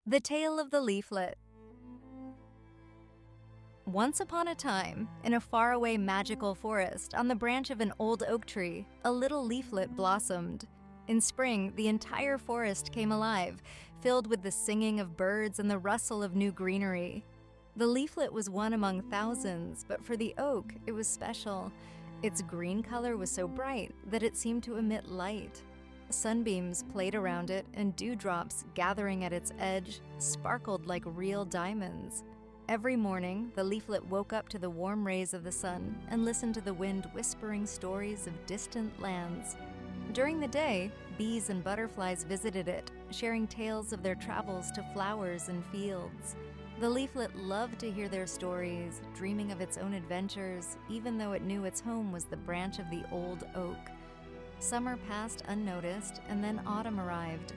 The Tale of the Leaflet. Once upon a time, in a faraway magical forest on the branch of an old oak tree, a little leaflet blossomed. In spring, the entire forest came alive, filled with the singing of birds and the rustle of new greenery. The leaflet was one among thousands, but for the oak, it was special. Its green color was so bright that it seemed to emit light. Sunbeams played around it, and dewdrops, gathering at its edge, sparkled like real diamonds. Every morning, the leaflet woke up to the warm rays of the sun and listened to the wind whispering stories of distant lands. During the day, bees and butterflies visited it, sharing tales of their travels to flowers and fields. The leaflet loved to hear their stories, dreaming of its own adventures, even though it knew its home was the branch of the old oak. Summer passed unnoticed, and then autumn arrived.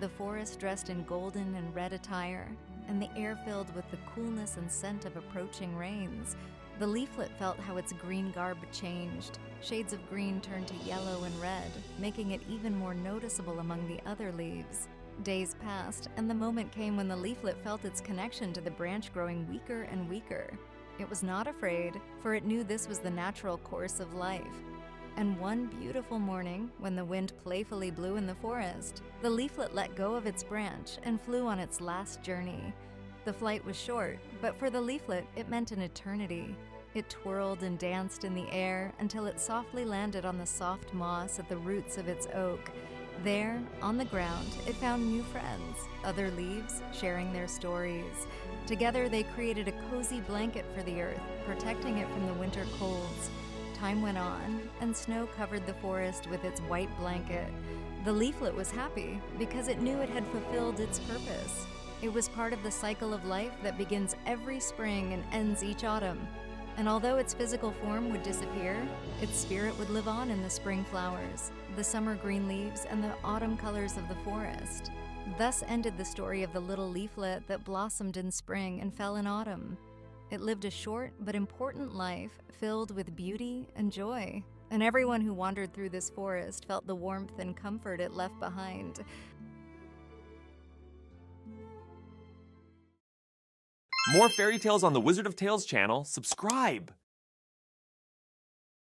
The forest dressed in golden and red attire, and the air filled with the coolness and scent of approaching rains. The leaflet felt how its green garb changed. Shades of green turned to yellow and red, making it even more noticeable among the other leaves. Days passed, and the moment came when the leaflet felt its connection to the branch growing weaker and weaker. It was not afraid, for it knew this was the natural course of life. And one beautiful morning, when the wind playfully blew in the forest, the leaflet let go of its branch and flew on its last journey. The flight was short, but for the leaflet, it meant an eternity. It twirled and danced in the air until it softly landed on the soft moss at the roots of its oak. There, on the ground, it found new friends, other leaves sharing their stories. Together, they created a cozy blanket for the earth, protecting it from the winter colds. Time went on, and snow covered the forest with its white blanket. The leaflet was happy because it knew it had fulfilled its purpose. It was part of the cycle of life that begins every spring and ends each autumn. And although its physical form would disappear, its spirit would live on in the spring flowers, the summer green leaves, and the autumn colors of the forest. Thus ended the story of the little leaflet that blossomed in spring and fell in autumn. It lived a short but important life filled with beauty and joy, and everyone who wandered through this forest felt the warmth and comfort it left behind. More fairy tales on the Wizard of Tales channel. Subscribe!